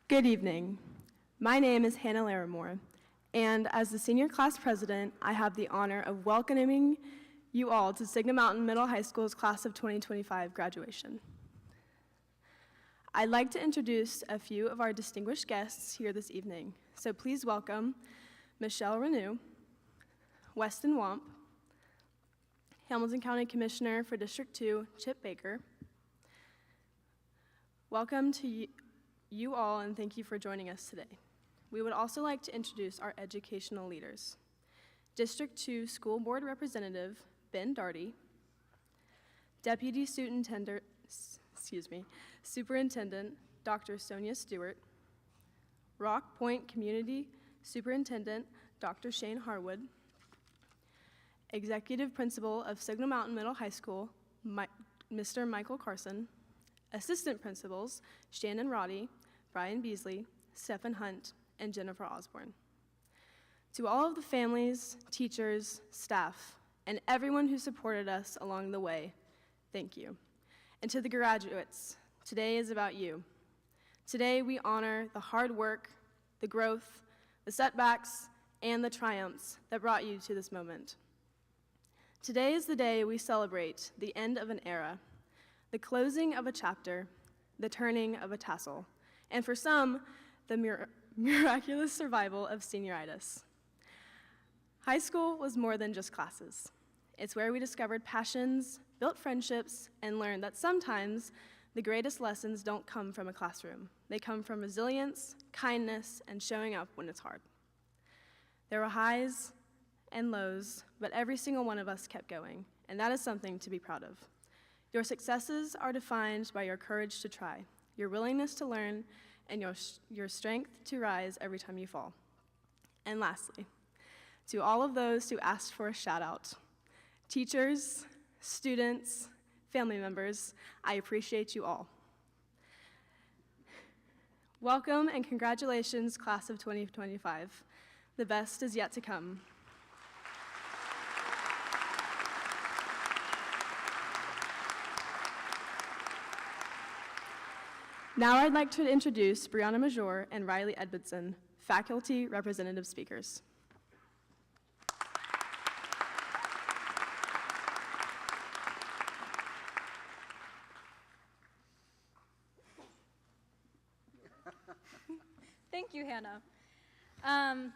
Good evening. My name is Hannah Larimore, and as the senior class president, I have the honor of welcoming you all to Signal Mountain Middle High School's class of 2025 graduation. I'd like to introduce a few of our distinguished guests here this evening. So please welcome Michelle Renew, Weston Womp, Hamilton County Commissioner for District 2, Chip Baker. Welcome to you all, and thank you for joining us today. We would also like to introduce our educational leaders. District 2 School Board Representative Ben Darty, Deputy Superintendent Dr. Sonia Stewart, Rock Point Community Superintendent Dr. Shane Harwood, Executive Principal of Signal Mountain Middle High School, Mr. Michael Carson, Assistant Principals Shannon Roddy, Brian Beasley, Stephen Hunt, and Jennifer Osborne. To all of the families, teachers, staff, and everyone who supported us along the way, thank you. And to the graduates, today is about you. Today we honor the hard work, the growth, the setbacks, and the triumphs that brought you to this moment. Today is the day we celebrate the end of an era, the closing of a chapter, the turning of a tassel, and for some, the miraculous survival of senioritis. High school was more than just classes. It's where we discovered passions, built friendships, and learned that sometimes the greatest lessons don't come from a classroom. They come from resilience, kindness, and showing up when it's hard. There were highs and lows, but every single one of us kept going, and that is something to be proud of. Your successes are defined by your courage to try, your willingness to learn, and your strength to rise every time you fall. And lastly, to all of those who asked for a shout out, teachers, students, family members, I appreciate you all. Welcome and congratulations, class of 2025. The best is yet to come. Now I'd like to introduce Brianna Major and Riley Edmondson, faculty representative speakers. Thank you, Hannah.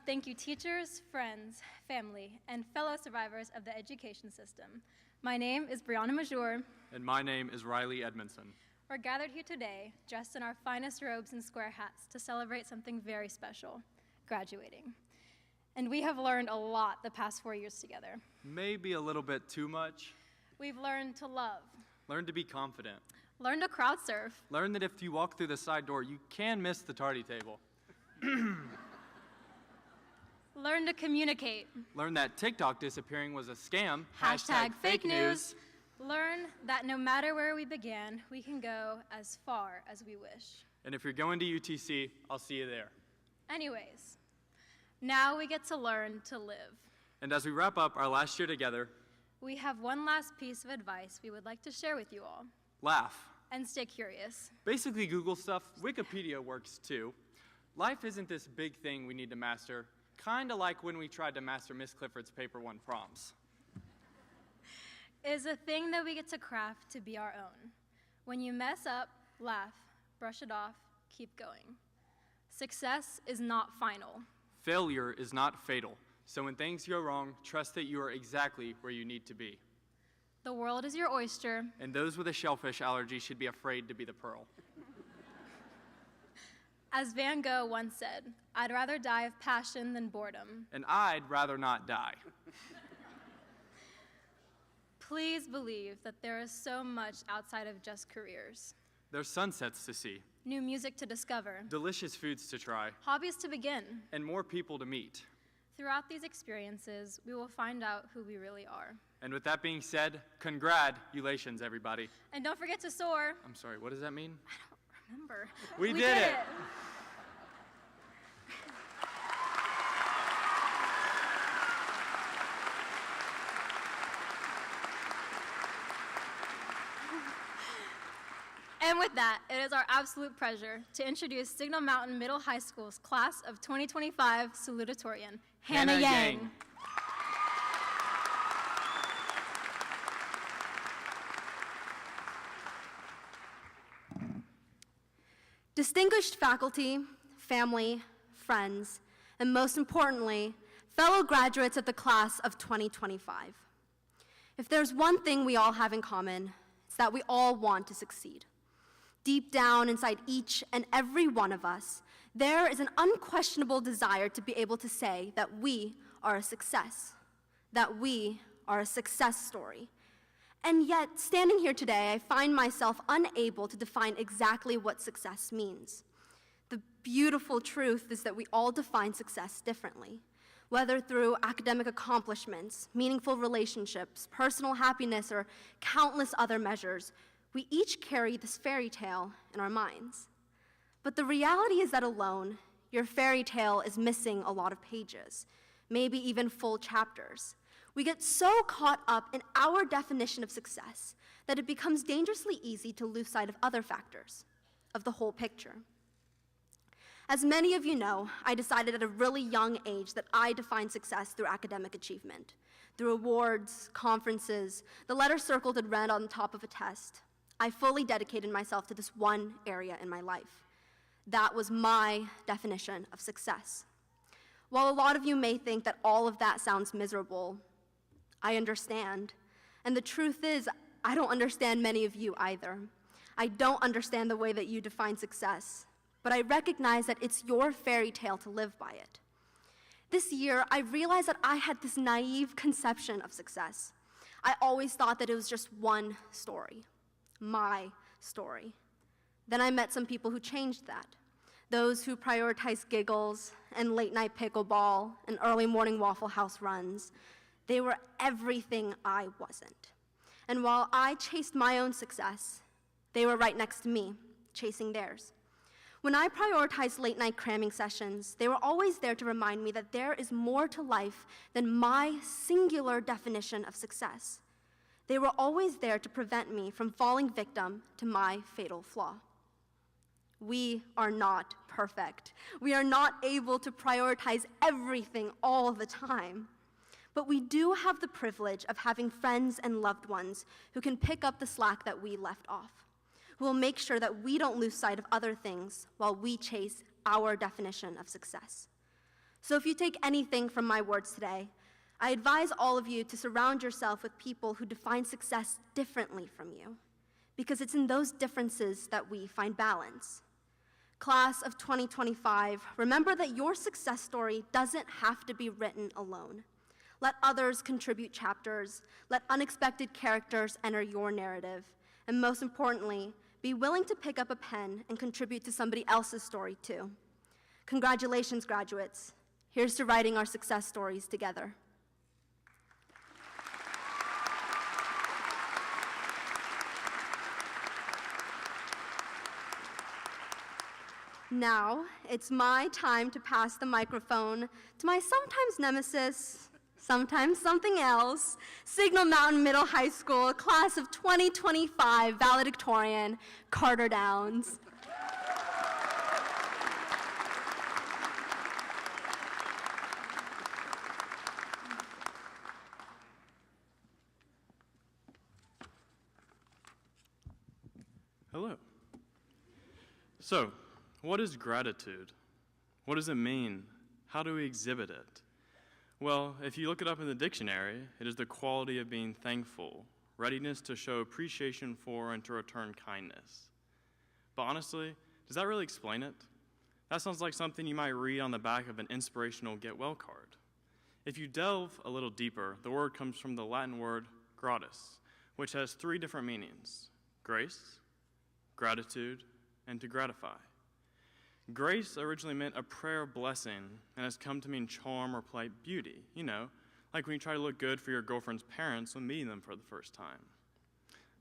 Thank you, teachers, friends, family, and fellow survivors of the education system. My name is Brianna Major. And my name is Riley Edmondson. We're gathered here today, dressed in our finest robes and square hats, to celebrate something very special, graduating. And we have learned a lot the past 4 years together. Maybe a little bit too much. We've learned to love. Learn to be confident. Learn to crowd surf. Learn that if you walk through the side door, you can miss the tardy table. Learn to communicate. Learn that TikTok disappearing was a scam. Hashtag fake news. Learn that no matter where we began, we can go as far as we wish. And if you're going to UTC, I'll see you there. Anyways, now we get to learn to live. And as we wrap up our last year together, we have one last piece of advice we would like to share with you all. Laugh. And stay curious. Basically Google stuff. Wikipedia works too. Life isn't this big thing we need to master, kind of like when we tried to master Miss Clifford's Paper 1 prompts. Is a thing that we get to craft to be our own. When you mess up, laugh, brush it off, keep going. Success is not final. Failure is not fatal. So when things go wrong, trust that you are exactly where you need to be. The world is your oyster. And those with a shellfish allergy should be afraid to be the pearl. As Van Gogh once said, I'd rather die of passion than boredom. And I'd rather not die. Please believe that there is so much outside of just careers. There's sunsets to see. New music to discover. Delicious foods to try. Hobbies to begin. And more people to meet. Throughout these experiences, we will find out who we really are. And with that being said, congratulations, everybody. And don't forget to soar. I'm sorry, what does that mean? I don't remember. We did it. And with that, it is our absolute pleasure to introduce Signal Mountain Middle High School's class of 2025 Salutatorian, Hannah Yang. Distinguished faculty, family, friends, and most importantly, fellow graduates of the class of 2025. If there's one thing we all have in common, it's that we all want to succeed. Deep down inside each and every one of us, there is an unquestionable desire to be able to say that we are a success, that we are a success story. And yet, standing here today, I find myself unable to define exactly what success means. The beautiful truth is that we all define success differently, whether through academic accomplishments, meaningful relationships, personal happiness, or countless other measures. We each carry this fairy tale in our minds. But the reality is that alone, your fairy tale is missing a lot of pages, maybe even full chapters. We get so caught up in our definition of success that it becomes dangerously easy to lose sight of other factors, of the whole picture. As many of you know, I decided at a really young age that I define success through academic achievement, through awards, conferences, the letter circled in red on the top of a test. I fully dedicated myself to this one area in my life. That was my definition of success. While a lot of you may think that all of that sounds miserable, I understand. And the truth is, I don't understand many of you either. I don't understand the way that you define success, but I recognize that it's your fairy tale to live by it. This year, I realized that I had this naive conception of success. I always thought that it was just one story, my story. Then I met some people who changed that. Those who prioritize giggles and late-night pickleball and early morning Waffle House runs. They were everything I wasn't. And while I chased my own success, they were right next to me, chasing theirs. When I prioritized late-night cramming sessions, they were always there to remind me that there is more to life than my singular definition of success. They were always there to prevent me from falling victim to my fatal flaw. We are not perfect. We are not able to prioritize everything all the time. But we do have the privilege of having friends and loved ones who can pick up the slack that we left off, who will make sure that we don't lose sight of other things while we chase our definition of success. So if you take anything from my words today, I advise all of you to surround yourself with people who define success differently from you, because it's in those differences that we find balance. Class of 2025, remember that your success story doesn't have to be written alone. Let others contribute chapters, let unexpected characters enter your narrative, and most importantly, be willing to pick up a pen and contribute to somebody else's story too. Congratulations, graduates. Here's to writing our success stories together. Now, it's my time to pass the microphone to my sometimes nemesis, sometimes something else, Signal Mountain Middle High School, class of 2025 valedictorian, Carter Downs. Hello. So, what is gratitude? What does it mean? How do we exhibit it? Well, if you look it up in the dictionary, it is the quality of being thankful, readiness to show appreciation for and to return kindness. But honestly, does that really explain it? That sounds like something you might read on the back of an inspirational get well card. If you delve a little deeper, the word comes from the Latin word gratis, which has 3 different meanings: grace, gratitude, and to gratify. Grace originally meant a prayer of blessing and has come to mean charm or polite beauty, like when you try to look good for your girlfriend's parents when meeting them for the first time.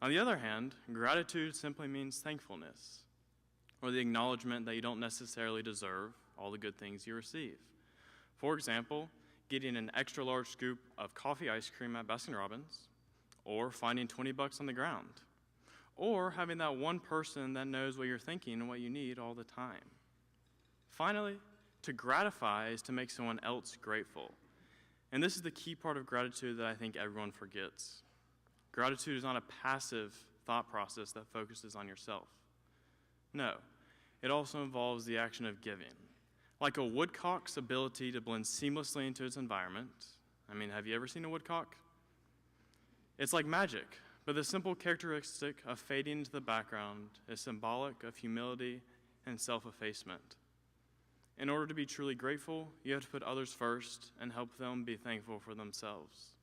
On the other hand, gratitude simply means thankfulness, or the acknowledgement that you don't necessarily deserve all the good things you receive. For example, getting an extra large scoop of coffee ice cream at Baskin-Robbins, or finding $20 on the ground, or having that one person that knows what you're thinking and what you need all the time. Finally, to gratify is to make someone else grateful. And this is the key part of gratitude that I think everyone forgets. Gratitude is not a passive thought process that focuses on yourself. No, it also involves the action of giving. Like a woodcock's ability to blend seamlessly into its environment. I mean, have you ever seen a woodcock? It's like magic, but the simple characteristic of fading into the background is symbolic of humility and self-effacement. In order to be truly grateful, you have to put others first and help them be thankful for themselves.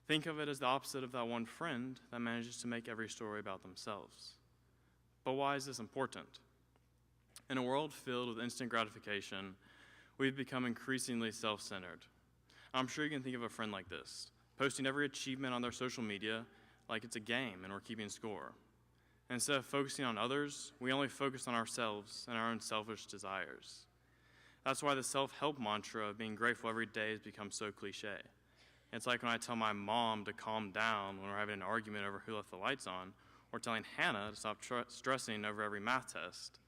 Think of it as the opposite of that one friend that manages to make every story about themselves. But why is this important? In a world filled with instant gratification, we've become increasingly self-centered. I'm sure you can think of a friend like this, posting every achievement on their social media like it's a game and we're keeping score. Instead of focusing on others, we only focus on ourselves and our own selfish desires. That's why the self-help mantra of being grateful every day has become so cliche. It's like when I tell my mom to calm down when we're having an argument over who left the lights on, or telling Hannah to stop stressing over every math test,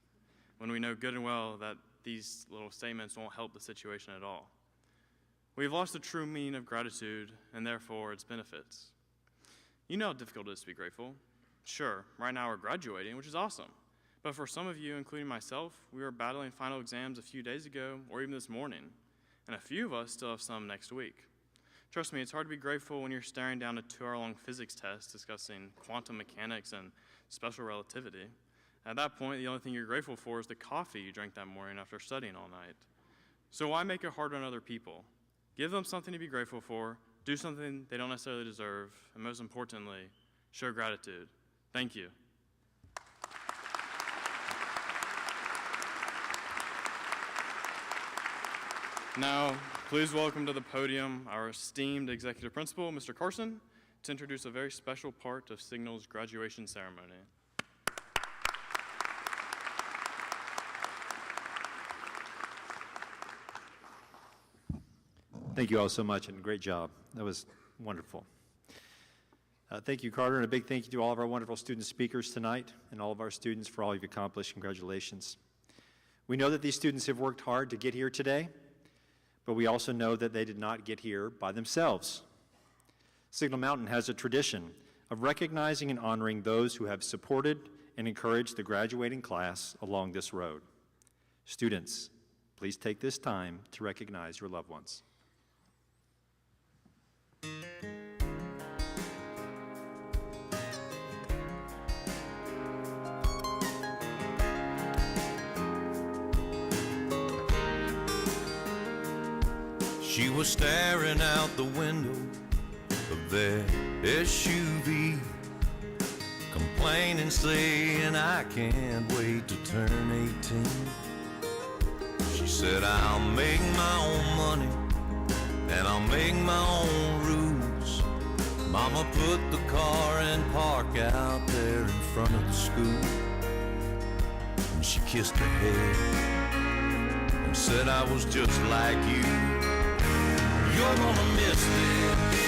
when we know good and well that these little statements won't help the situation at all. We've lost the true meaning of gratitude and therefore its benefits. You know how difficult it is to be grateful. Sure, right now we're graduating, which is awesome. But for some of you, including myself, we were battling final exams a few days ago or even this morning. And a few of us still have some next week. Trust me, it's hard to be grateful when you're staring down a 2-hour-long physics test discussing quantum mechanics and special relativity. At that point, the only thing you're grateful for is the coffee you drank that morning after studying all night. So why make it hard on other people? Give them something to be grateful for, do something they don't necessarily deserve, and most importantly, show gratitude. Thank you. Now, please welcome to the podium our esteemed executive principal, Mr. Carson, to introduce a very special part of Signal's graduation ceremony. Thank you all so much, and great job. That was wonderful. Thank you, Carter, and a big thank you to all of our wonderful student speakers tonight and all of our students for all you've accomplished. Congratulations. We know that these students have worked hard to get here today, but we also know that they did not get here by themselves. Signal Mountain has a tradition of recognizing and honoring those who have supported and encouraged the graduating class along this road. Students, please take this time to recognize your loved ones. She was staring out the window of their SUV, complaining, saying, I can't wait to turn 18. She said, I'll make my own money and I'll make my own rules. Mama put the car in park out there in front of the school, and she kissed her head and said, I was just like you. You're gonna miss this.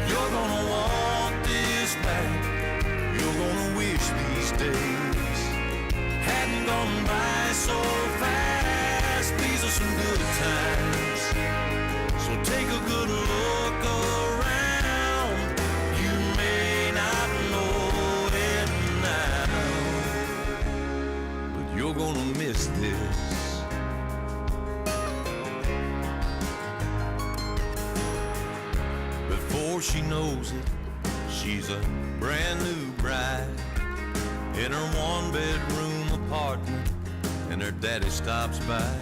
You're gonna want this back. You're gonna wish these days hadn't gone by so fast. These are some good times, so take a good look around. You may not know it now, but you're gonna miss this. Before she knows it, she's a brand new bride in her one-bedroom apartment, and her daddy stops by.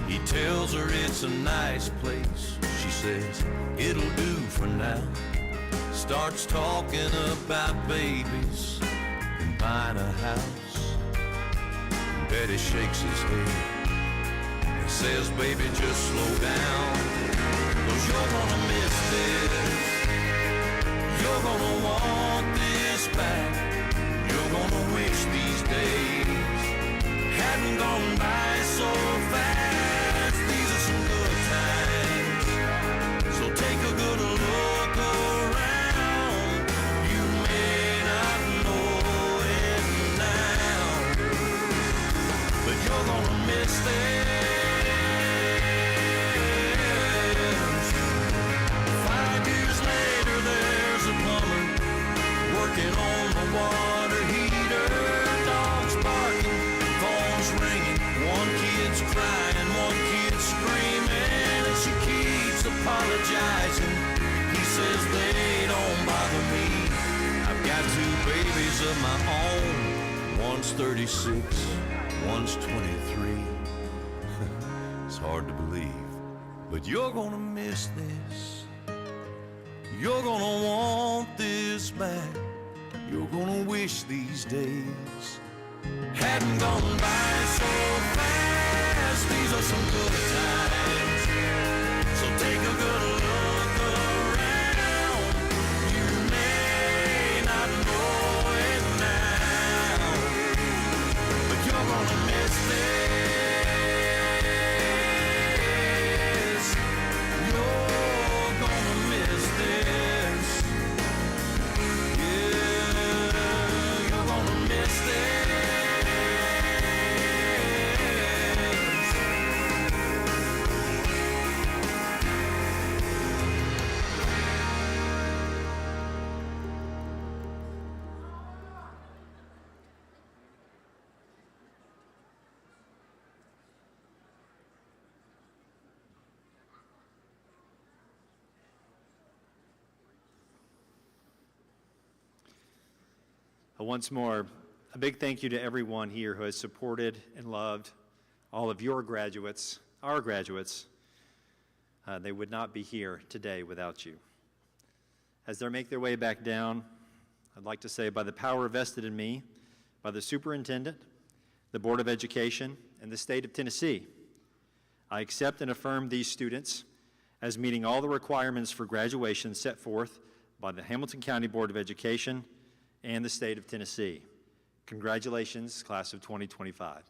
He tells her it's a nice place. She says, it'll do for now. Starts talking about babies and buying a house. Daddy shakes his head and says, baby, just slow down. 'Cause you're gonna miss this. You're gonna want this back. You're gonna wish these days hadn't gone by so fast. These are some good times, so take a good look around. You kids of my own. One's 36, one's 23. It's hard to believe, but you're gonna miss this. You're gonna want this back. You're gonna wish these days hadn't gone by so fast. These are some good times, so take a good look around. You may not know it now, but you're gonna miss this. You're gonna miss this. Yeah, you're gonna miss this. Once more, a big thank you to everyone here who has supported and loved all of your graduates, our graduates. They would not be here today without you. As they make their way back down, I'd like to say, by the power vested in me, by the superintendent, the Board of Education, and the state of Tennessee, I accept and affirm these students as meeting all the requirements for graduation set forth by the Hamilton County Board of Education and the state of Tennessee. Congratulations, class of 2025.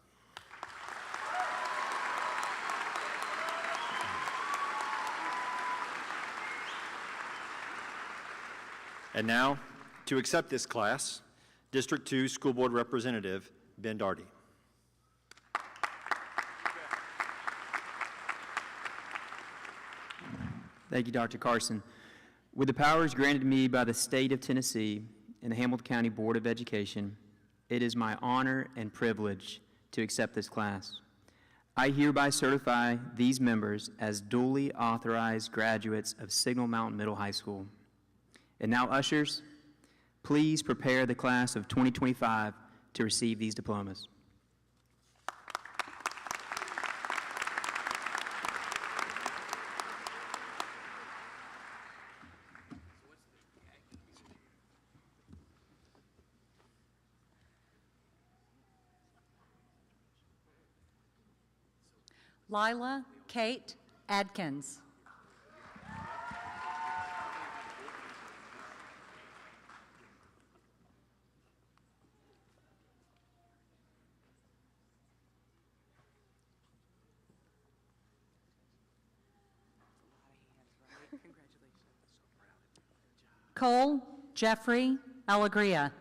And now, to accept this class, District 2 School Board Representative Ben Darty. Thank you, Dr. Carson. With the powers granted me by the state of Tennessee and the Hamilton County Board of Education, it is my honor and privilege to accept this class. I hereby certify these members as duly authorized graduates of Signal Mountain Middle High School. And now, ushers, please prepare the class of 2025 to receive these diplomas. Lila Kate Adkins. Cole Jeffrey Alegria.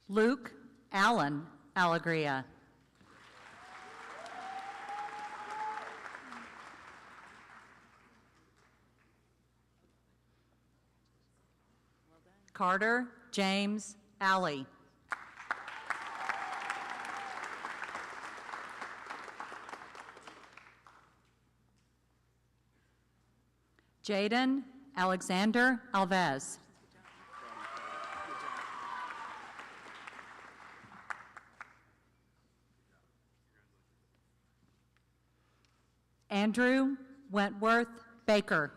Luke Allen Alegria. Carter James Alley. Jaden Alexander Alves. Andrew Wentworth Baker.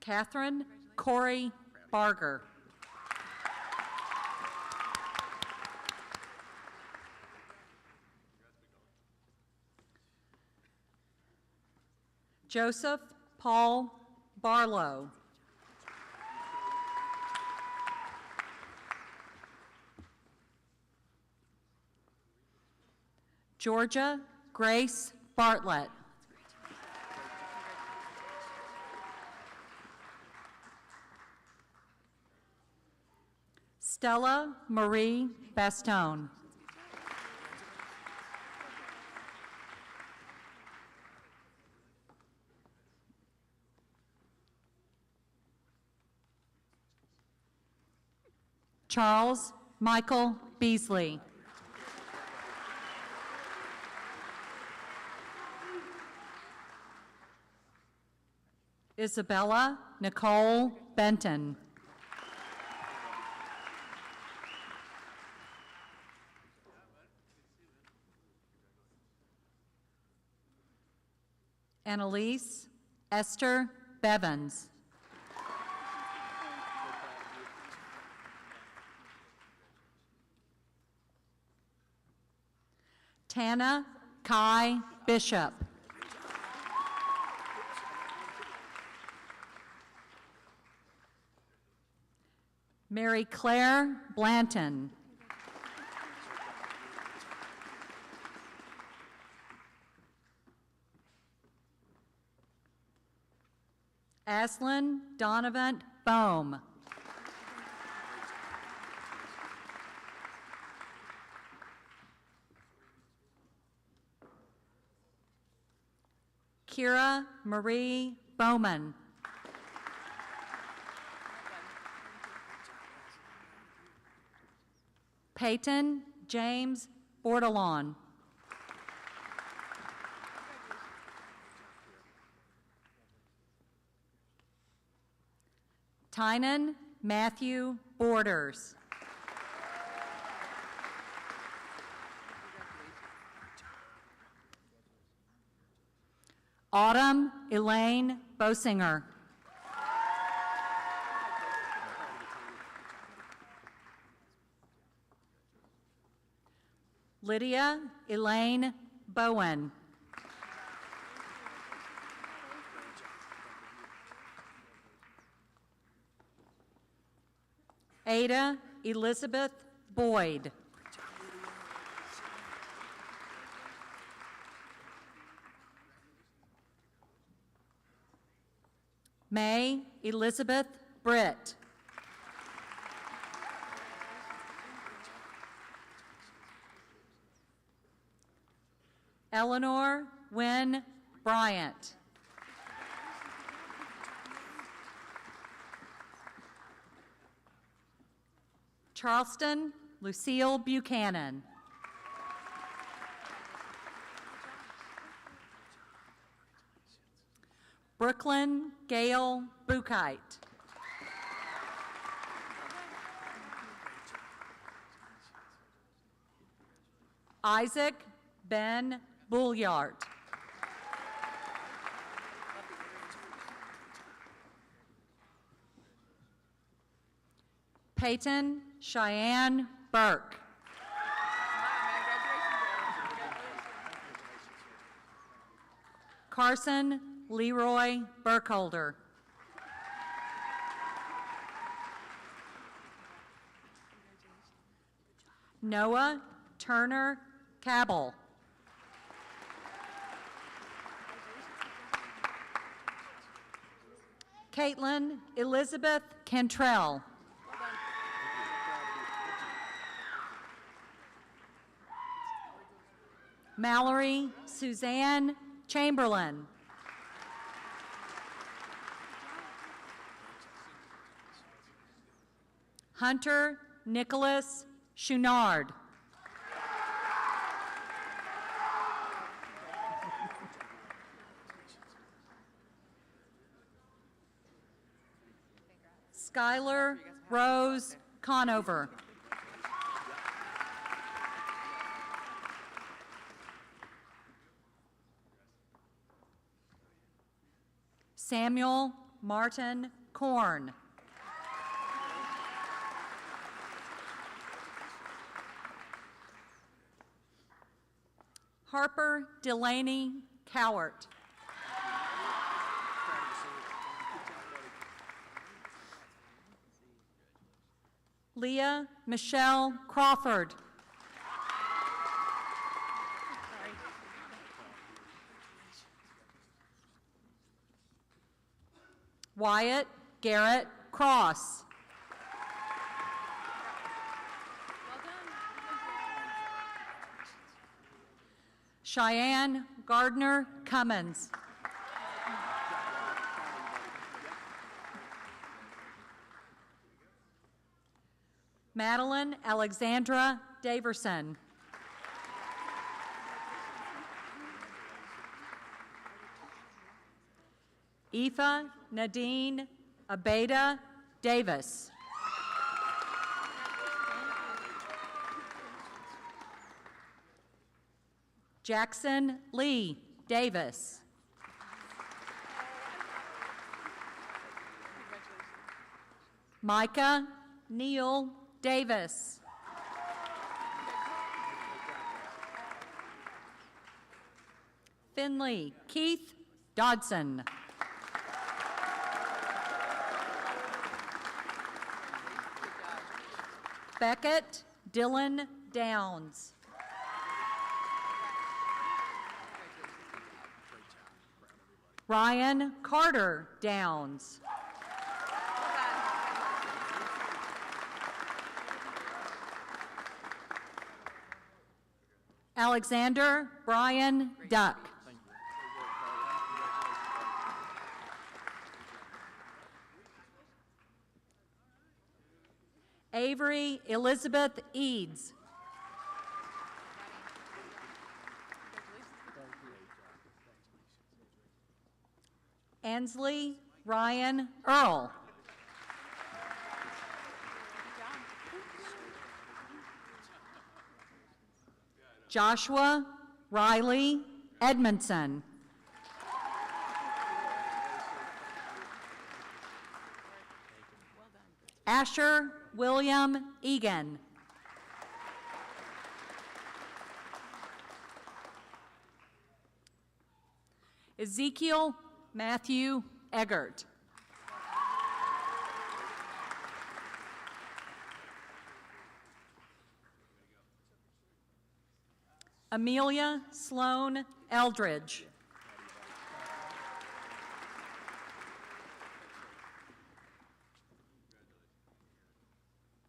Catherine Corey Barger. Joseph Paul Barlow. Georgia Grace Bartlett. Stella Marie Bastone. Charles Michael Beasley. Isabella Nicole Benton. Annalise Esther Bevans. Tana Kai Bishop. Mary Claire Blanton. Aslan Donovan Bohm. Kira Marie Bowman. Peyton James Bordelon. Tynan Matthew Borders. Autumn Elaine Bosinger. Lydia Elaine Bowen. Ada Elizabeth Boyd. May Elizabeth Britt. Eleanor Wynne Bryant. Charleston Lucille Buchanan. Brooklyn Gail Bukite. Isaac Ben Bulliart. Peyton Cheyenne Burke. Carson Leroy Burkholder. Noah Turner Cabell. Caitlin Elizabeth Cantrell. Mallory Suzanne Chamberlain. Hunter Nicholas Chouinard. Skylar Rose Conover. Samuel Martin Korn. Harper Delaney Cowart. Leah Michelle Crawford. Wyatt Garrett Cross. Cheyenne Gardner Cummins. Madeline Alexandra Daverson. Aoife Nadine Abeda Davis. Jackson Lee Davis. Micah Neal Davis. Finley Keith Dodson. Beckett Dylan Downs. Ryan Carter Downs. Alexander Brian Duck. Avery Elizabeth Eads. Ansley Ryan Earl. Joshua Riley Edmondson. Asher William Egan. Ezekiel Matthew Eggert. Amelia Sloan Eldridge.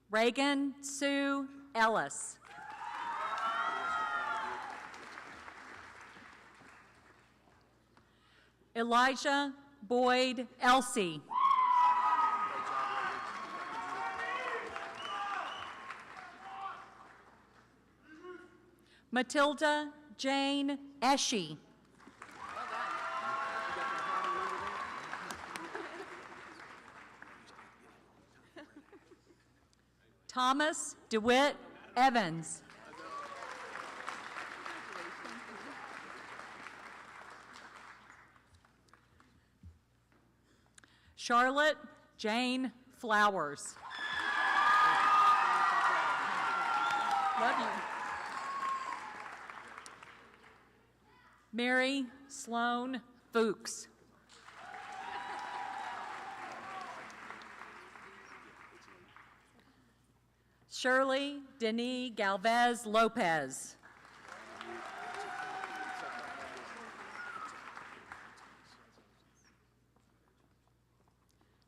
Reagan Sue Ellis. Elijah Boyd Elsie. Matilda Jane Eshe. Thomas DeWitt Evans. Charlotte Jane Flowers. Love you. Mary Sloan Fuchs. Shirley Denis Galvez Lopez.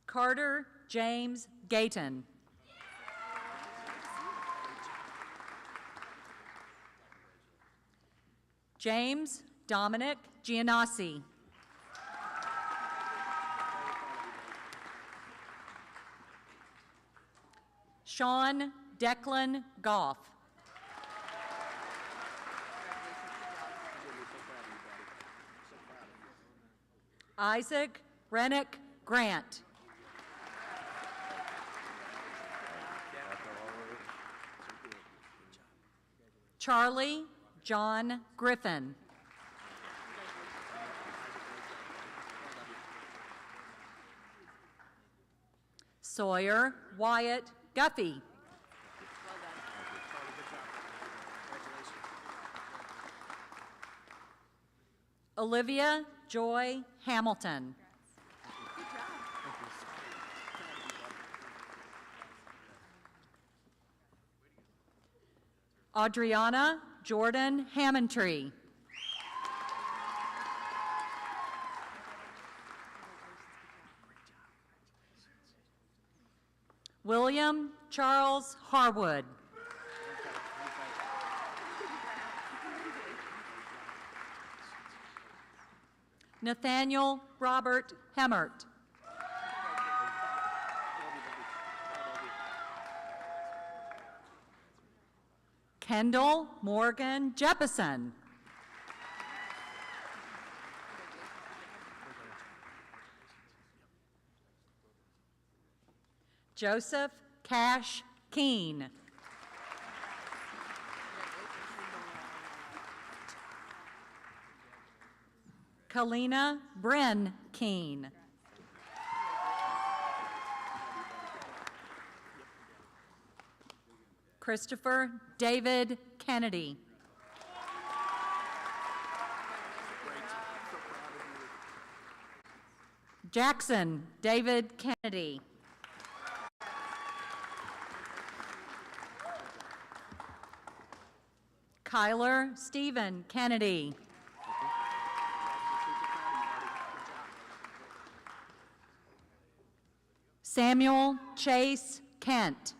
Carter James Gayton. James Dominic Giannossi. Sean Declan Goff. Isaac Rennick Grant. Charlie John Griffin. Sawyer Wyatt Guffey. Olivia Joy Hamilton. Adriana Jordan Hammondtree. William Charles Harwood. Nathaniel Robert Hemmert. Kendall Morgan Jeppesen. Joseph Cash Keene. Kalina Bryn Keene. Christopher David Kennedy. Jackson David Kennedy. Kyler Stephen Kennedy. Samuel Chase Kent.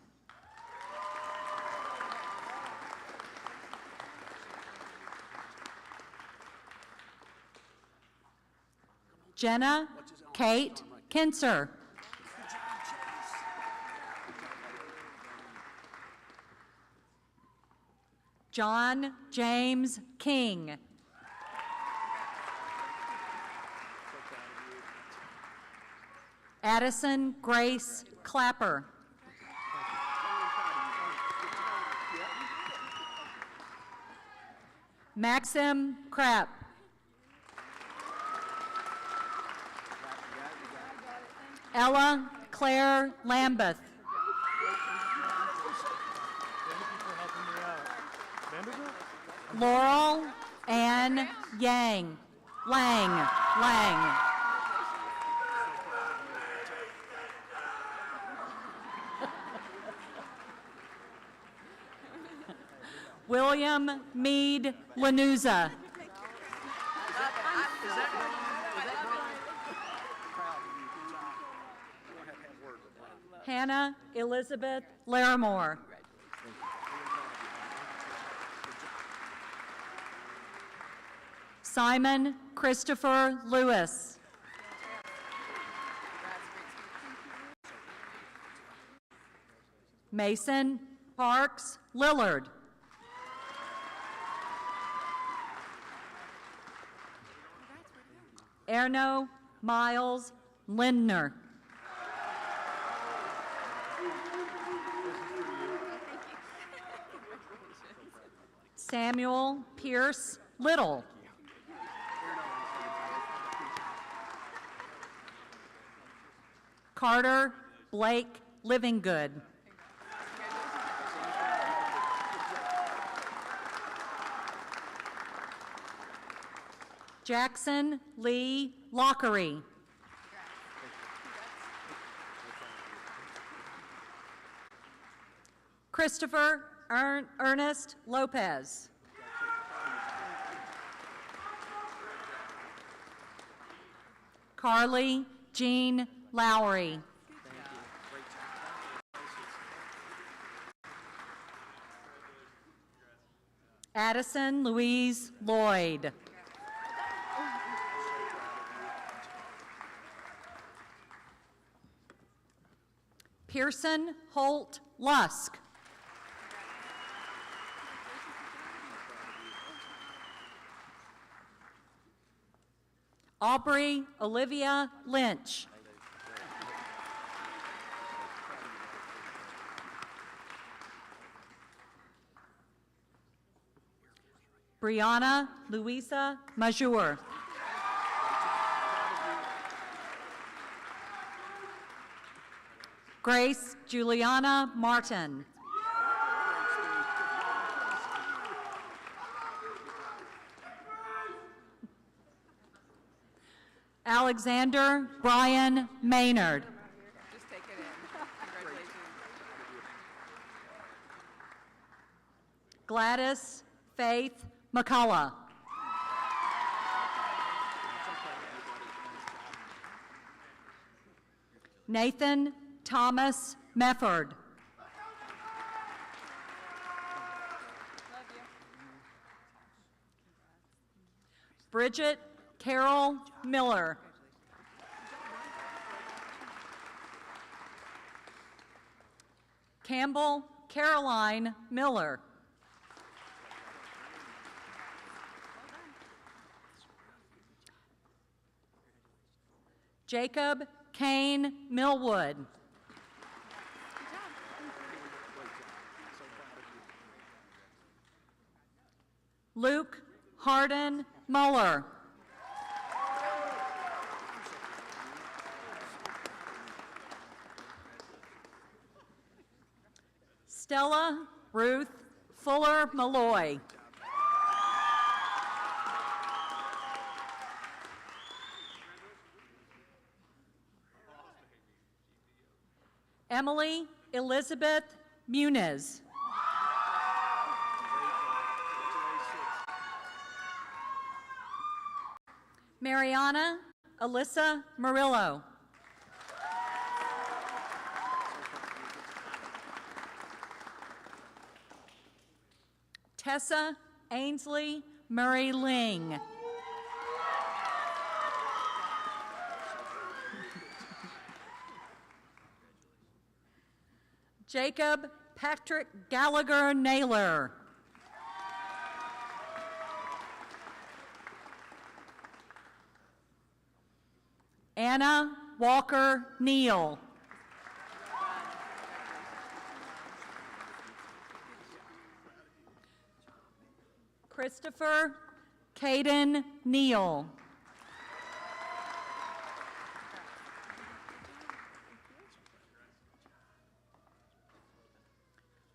Jenna Kate Kinser. John James King. Addison Grace Clapper. Maxim Krapp. Ella Claire Lambeth. Laurel Ann Yang. Lang. William Meade Lanuza. Hannah Elizabeth Larimore. Simon Christopher Lewis. Mason Parks Lillard. Erno Miles Lindner. Samuel Pierce Little. Carter Blake Livingood. Jackson Lee Lockery. Christopher Ernest Lopez. Carly Jean Lowry. Addison Louise Lloyd. Pearson Holt Lusk. Aubrey Olivia Lynch. Brianna Louisa Majur. Grace Juliana Martin. Alexander Brian Maynard. Gladys Faith McCullough. Nathan Thomas Mefford. Bridget Carol Miller. Campbell Caroline Miller. Jacob Kane Millwood. Luke Hardin Muller. Stella Ruth Fuller Malloy. Emily Elizabeth Muniz. Mariana Alyssa Murillo. Tessa Ainsley Murray Ling. Jacob Patrick Gallagher Naylor. Anna Walker Neal. Christopher Caden Neal.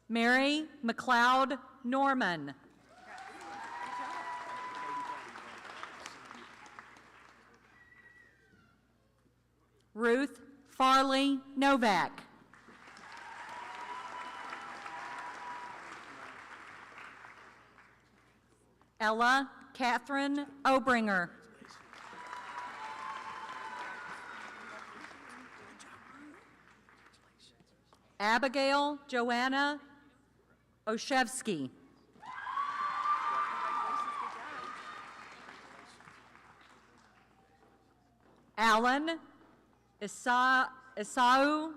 Mary McLeod Norman. Ruth Farley Novak. Ella Catherine Obringer. Abigail Joanna Oshevsky. Alan Isau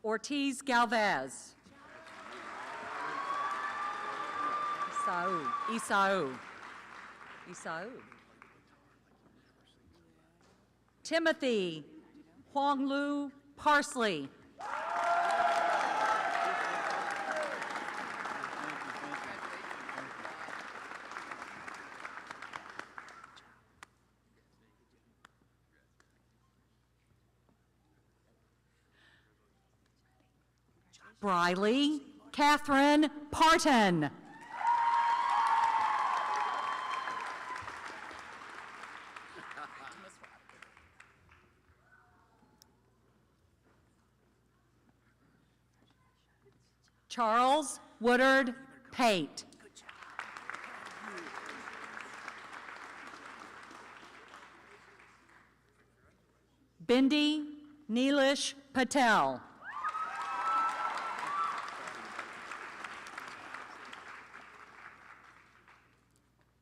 Ortiz Galvez. Isau. Timothy Huanglu Parsley. Briley Catherine Parton. Charles Woodard Pate. Bindi Neelish Patel.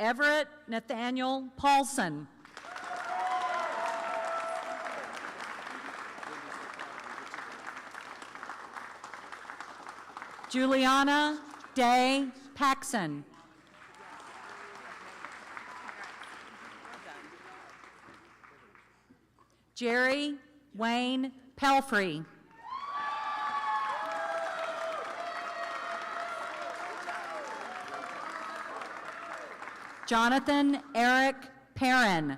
Everett Nathaniel Paulson. Juliana Day Paxson. Jerry Wayne Pelfrey. Jonathan Eric Perrin.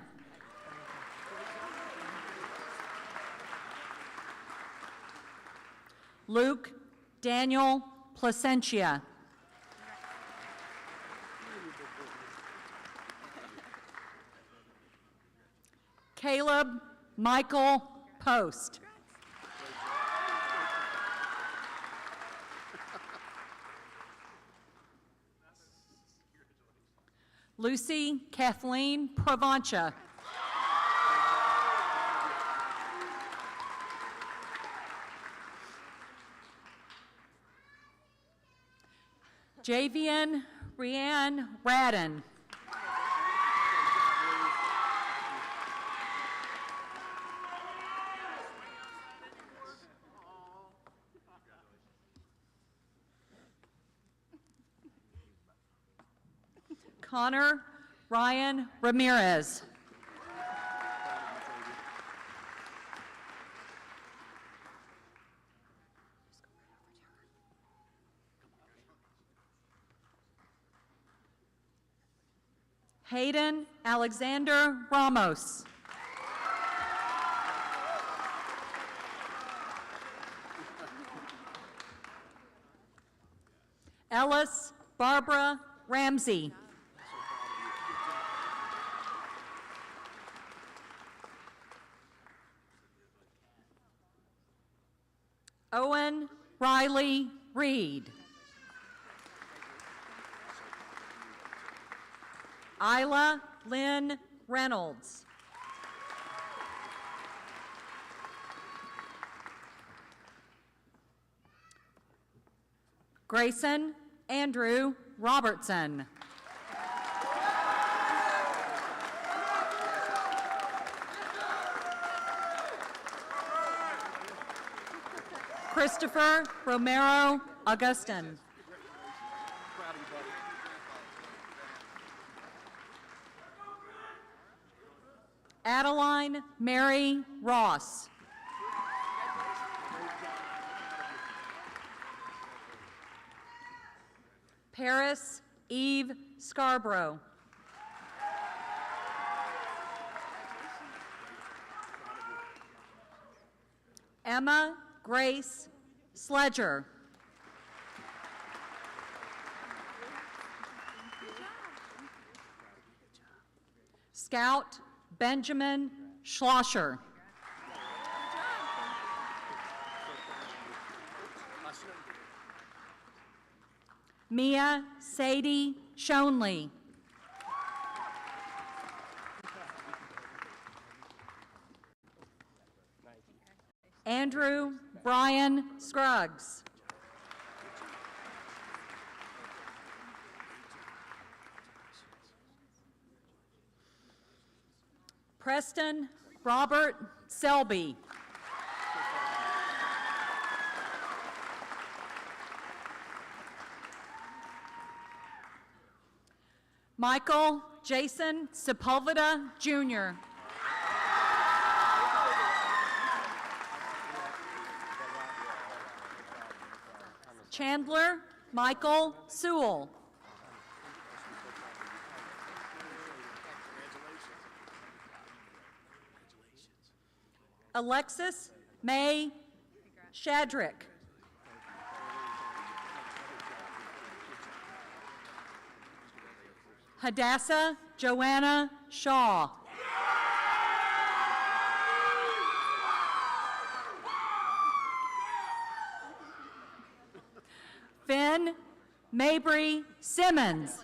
Luke Daniel Placentia. Caleb Michael Post. Lucy Kathleen Provancha. Javian Rianne Radden. Connor Ryan Ramirez. Hayden Alexander Ramos. Ellis Barbara Ramsey. Owen Riley Reed. Isla Lynn Reynolds. Grayson Andrew Robertson. Christopher Romero Augustin. Adeline Mary Ross. Paris Eve Scarborough. Emma Grace Sledger. Scout Benjamin Schlosser. Mia Sadie Shonley. Andrew Brian Scruggs. Preston Robert Selby. Michael Jason Sepulveda, Jr. Chandler Michael Sewell. Alexis May Shadrick. Hadassah Joanna Shaw. Finn Mabry Simmons.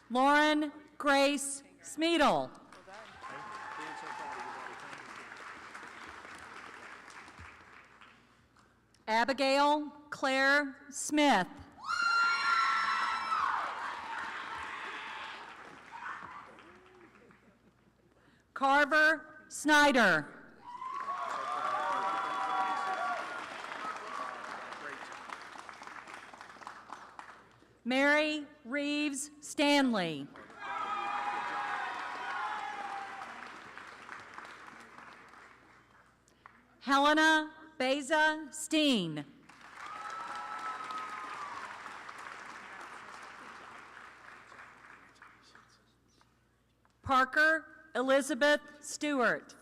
Lauren Grace Smeedle. Abigail Claire Smith. Carver Snyder. Mary Reeves Stanley. Helena Beza Steen. Parker Elizabeth Stewart.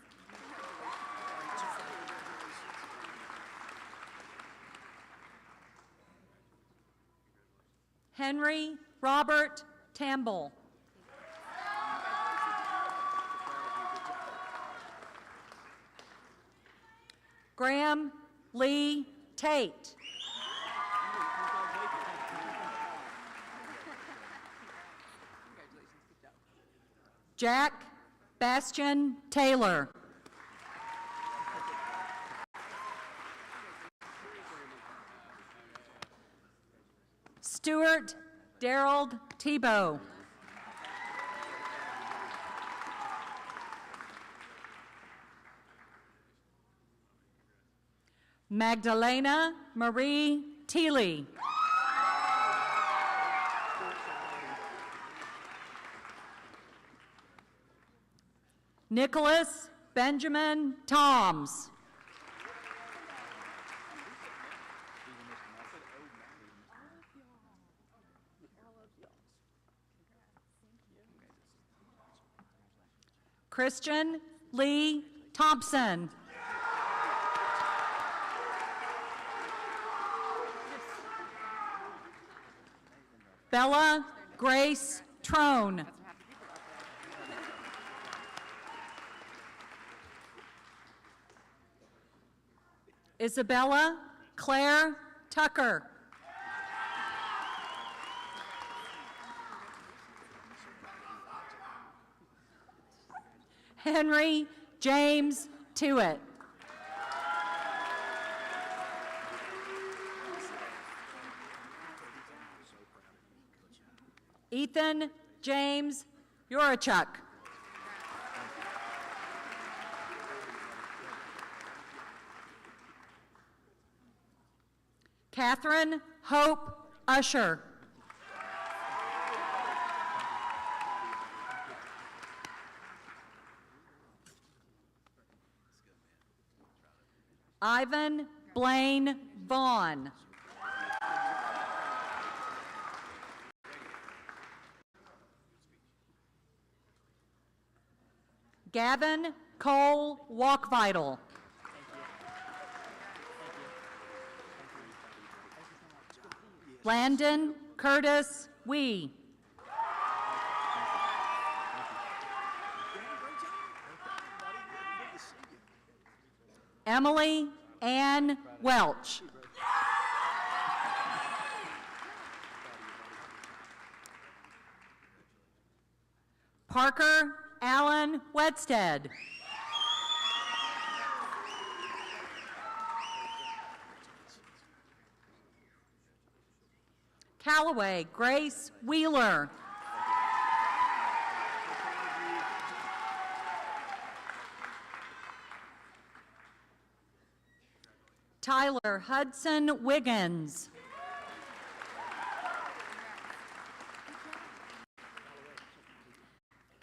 Henry Robert Tamble. Graham Lee Tate. Jack Bastian Taylor. Stuart Daryl Tebow. Magdalena Marie Teeley. Nicholas Benjamin Toms. Christian Lee Thompson. Bella Grace Trone. Isabella Claire Tucker. Henry James Tewitt. Ethan James Yurachuk. Catherine Hope Usher. Ivan Blaine Vaughn. Gavin Cole Walkvital. Landon Curtis Wee. Emily Ann Welch. Parker Allen Wedstead. Callaway Grace Wheeler. Tyler Hudson Wiggins.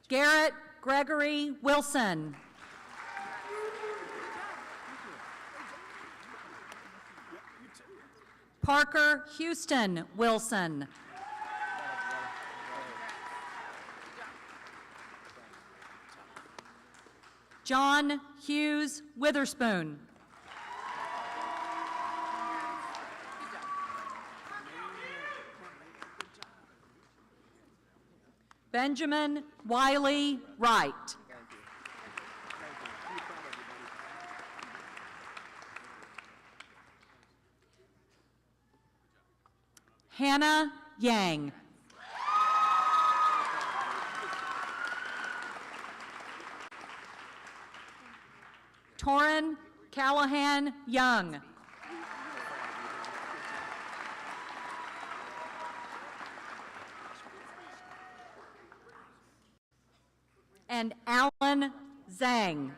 Garrett Gregory Wilson. Parker Houston Wilson. John Hughes Witherspoon. Benjamin Wiley Wright. Hannah Yang. Torrin Callahan Young. And Alan Zhang.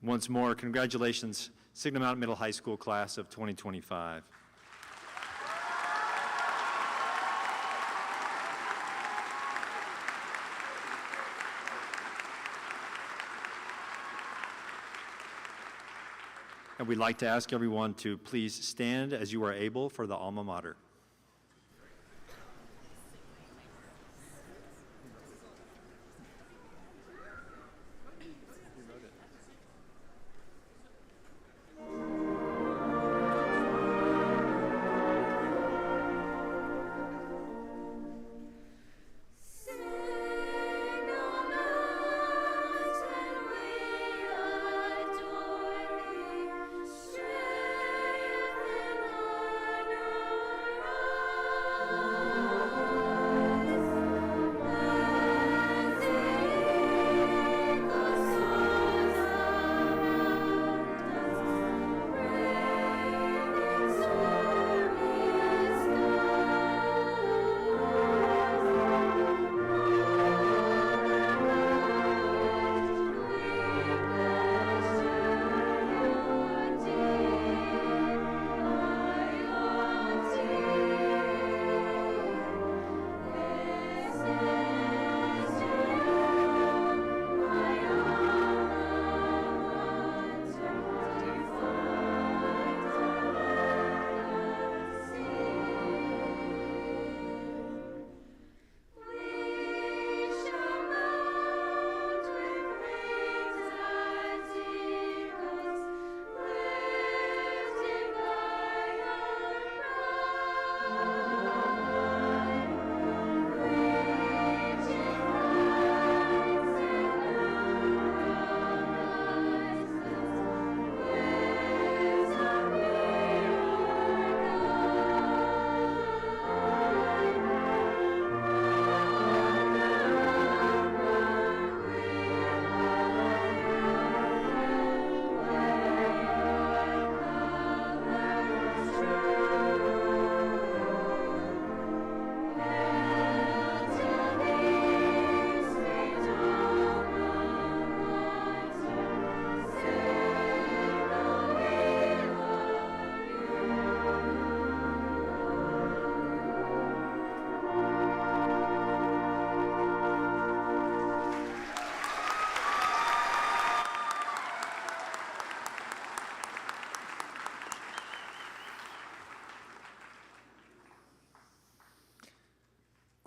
Once more, congratulations, Signal Mountain Middle High School class of 2025. And we'd like to ask everyone to please stand as you are able for the alma mater. Strength and honor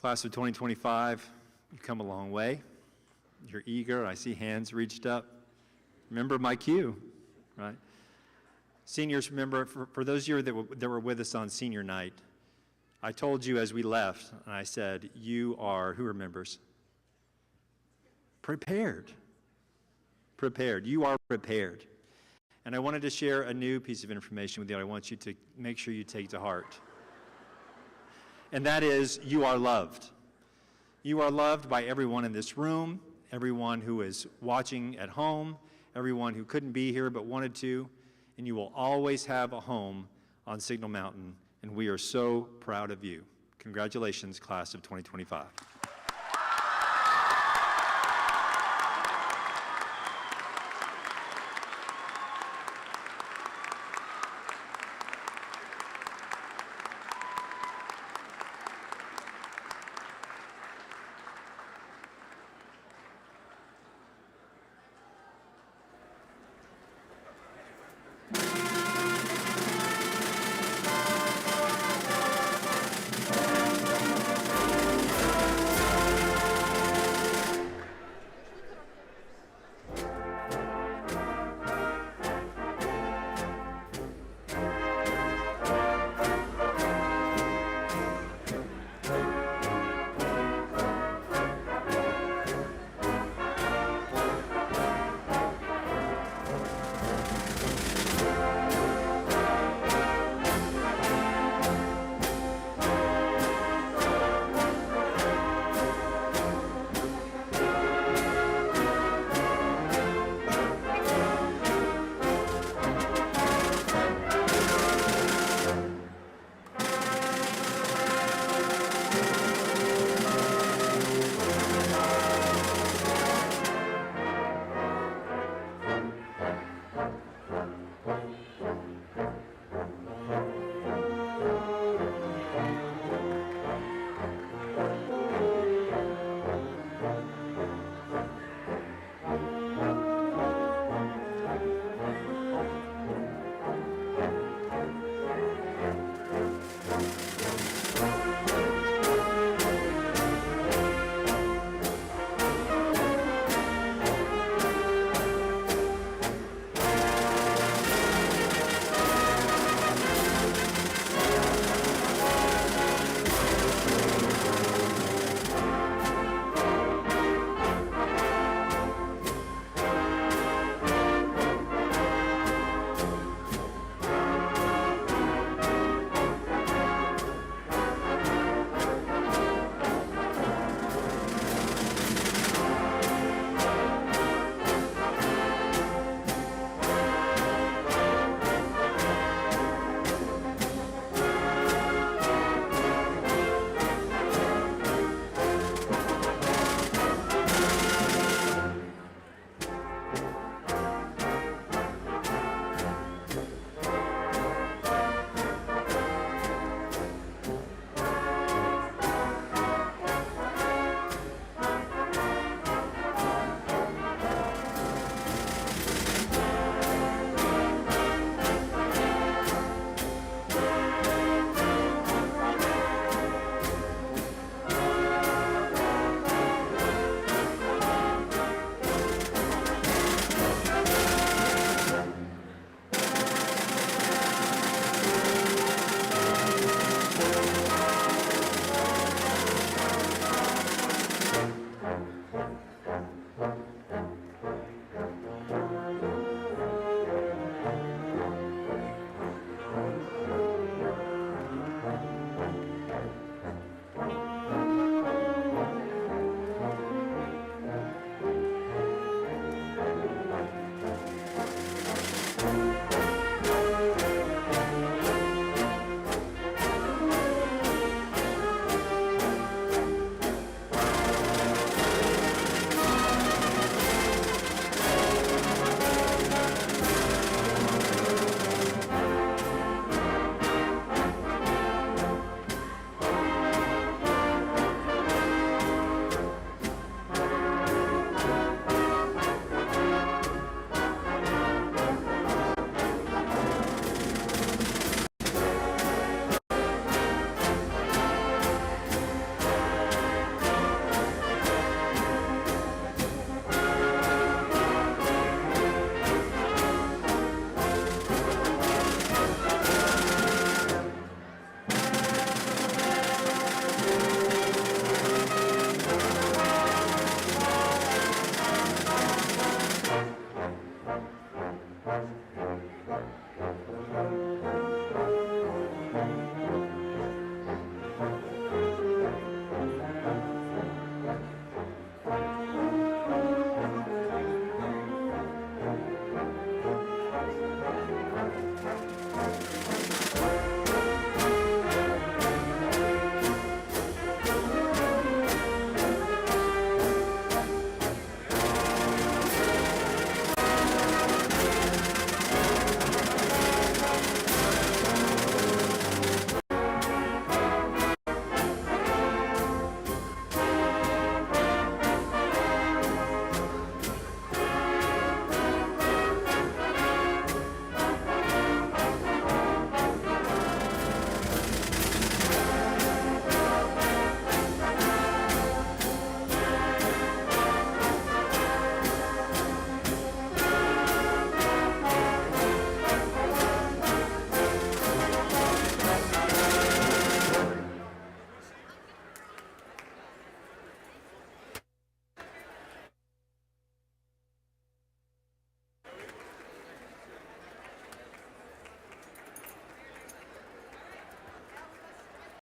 Class of 2025, you've come a long way. You're eager. I see hands reached up. Remember my cue, right? Seniors, remember, for those of you that were with us on senior night, I told you as we left, and I said, you are, who remembers? Prepared. Prepared. You are prepared. And I wanted to share a new piece of information with you that I want you to make sure you take to heart. And that is, you are loved. You are loved by everyone in this room, everyone who is watching at home, everyone who couldn't be here but wanted to, and you will always have a home on Signal Mountain, and we are so proud of you. Congratulations, class of 2025.